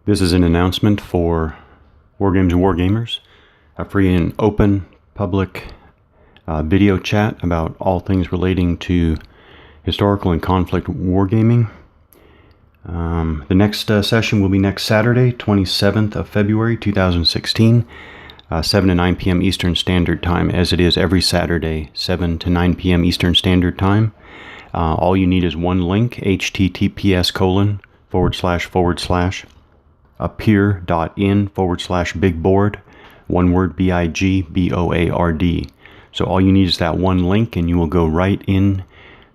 This is an announcement for Wargames and Wargamers, a free and open public video chat about all things relating to historical and conflict wargaming. The next session will be next Saturday, 27th of February 2016, 7 to 9 p.m. Eastern Standard Time, as it is every Saturday, 7 to 9 p.m. Eastern Standard Time. All you need is one link, https://appear.in/bigboard, one word, BIGBOARD. So all you need is that one link, and you will go right in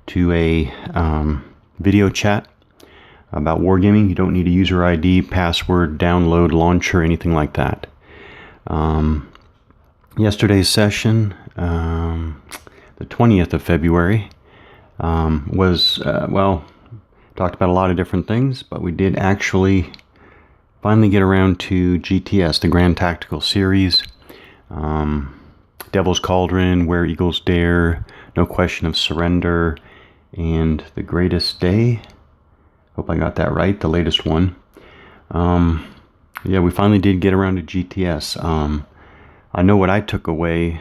to a video chat about wargaming. You don't need a user ID, password, download, launcher, anything like that. Yesterday's session, the 20th of February, was, talked about a lot of different things, but we did actually finally get around to GTS, the Grand Tactical Series, Devil's Cauldron, Where Eagles Dare, No Question of Surrender, and The Greatest Day. Hope I got that right, the latest one. Yeah, we finally did get around to GTS. I know what I took away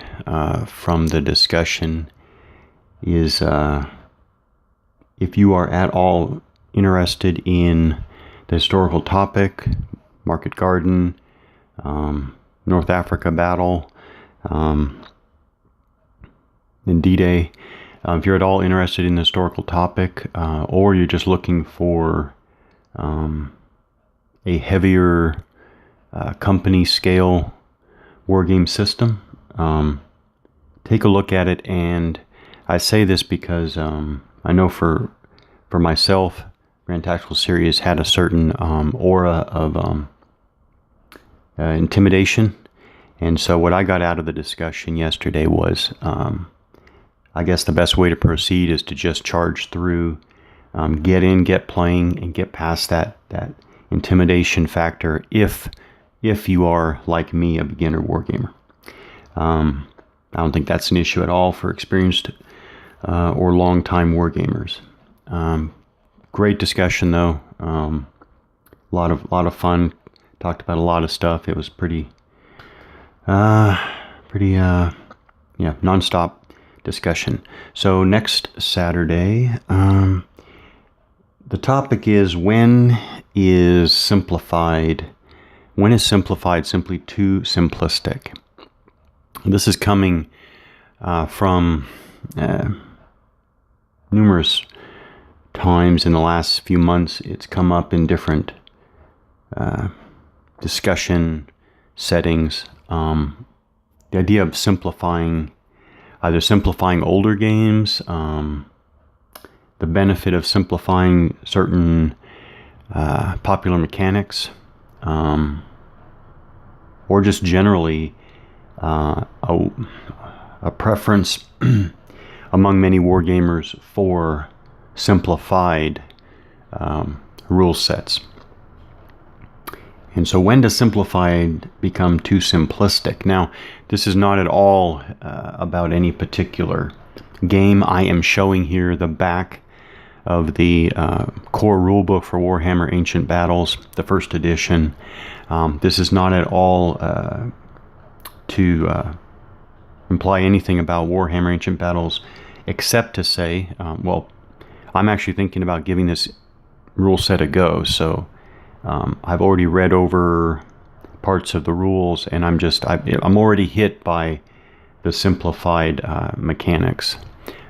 from the discussion is if you are at all interested in the historical topic, Market Garden, North Africa battle, and D-Day, if you're at all interested in the historical topic, or you're just looking for a heavier company scale wargame system, take a look at it. And I say this because I know for myself, Grand Tactical Series had a certain aura of intimidation. And so what I got out of the discussion yesterday was, I guess the best way to proceed is to just charge through, get in, get playing, and get past that intimidation factor if you are, like me, a beginner wargamer. I don't think that's an issue at all for experienced or long-time wargamers. Great discussion, though. A lot of fun. Talked about a lot of stuff. It was pretty nonstop discussion. So next Saturday, the topic is when is simplified simply too simplistic? This is coming from numerous times in the last few months. It's come up in different discussion settings. The idea of either simplifying older games, the benefit of simplifying certain popular mechanics, or just generally a preference among many wargamers for simplified rule sets. And so when does simplified become too simplistic? Now, this is not at all about any particular game. I am showing here the back of the core rulebook for Warhammer Ancient Battles, the first edition. This is not at all to imply anything about Warhammer Ancient Battles, except to say, I'm actually thinking about giving this rule set a go. So I've already read over parts of the rules, and I'm already hit by the simplified mechanics.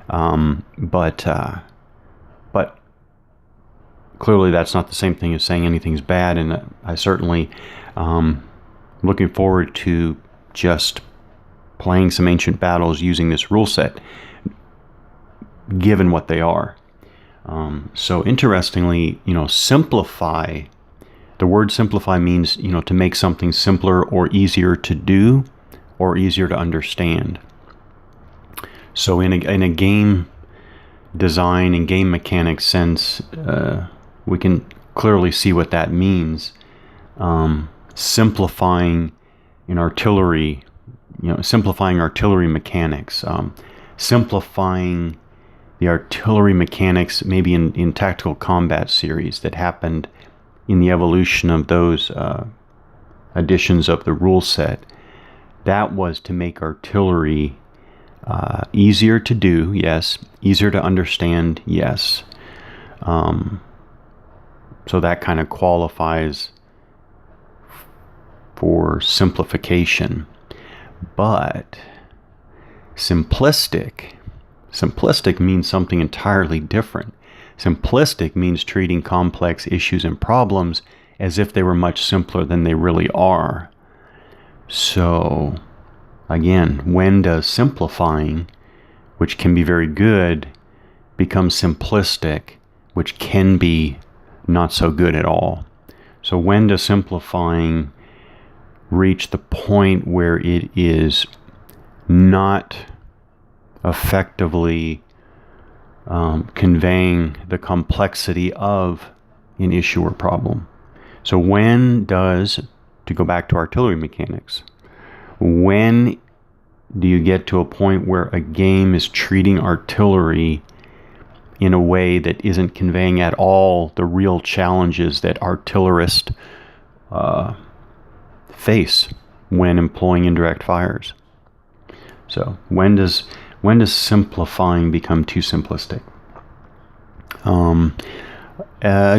But clearly that's not the same thing as saying anything's bad, and I certainly looking forward to just playing some Ancient Battles using this rule set, given what they are. So interestingly, simplify. The word simplify means, to make something simpler or easier to do or easier to understand. So in a game design and game mechanics sense, we can clearly see what that means. Simplifying in artillery, simplifying artillery mechanics, simplifying the artillery mechanics maybe in tactical combat series that happened in the evolution of those additions of the rule set, that was to make artillery easier to do, yes. Easier to understand, yes. So that kind of qualifies for simplification. But simplistic means something entirely different. Simplistic means treating complex issues and problems as if they were much simpler than they really are. So, again, when does simplifying, which can be very good, become simplistic, which can be not so good at all? So when does simplifying reach the point where it is not effectively conveying the complexity of an issue or problem? So when does, to go back to artillery mechanics, when do you get to a point where a game is treating artillery in a way that isn't conveying at all the real challenges that artillerists face when employing indirect fires? So when does simplifying become too simplistic? A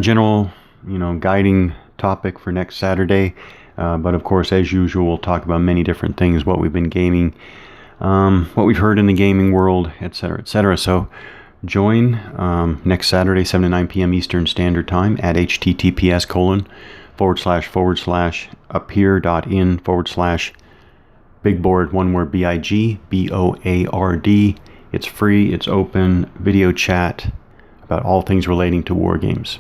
general, guiding topic for next Saturday. But of course, as usual, we'll talk about many different things, what we've been gaming, what we've heard in the gaming world, etc., etc. So join next Saturday, 7 to 9 p.m. Eastern Standard Time at https://appear.in/bigboard, one word, BIGBOARD. It's free, it's open, video chat about all things relating to war games.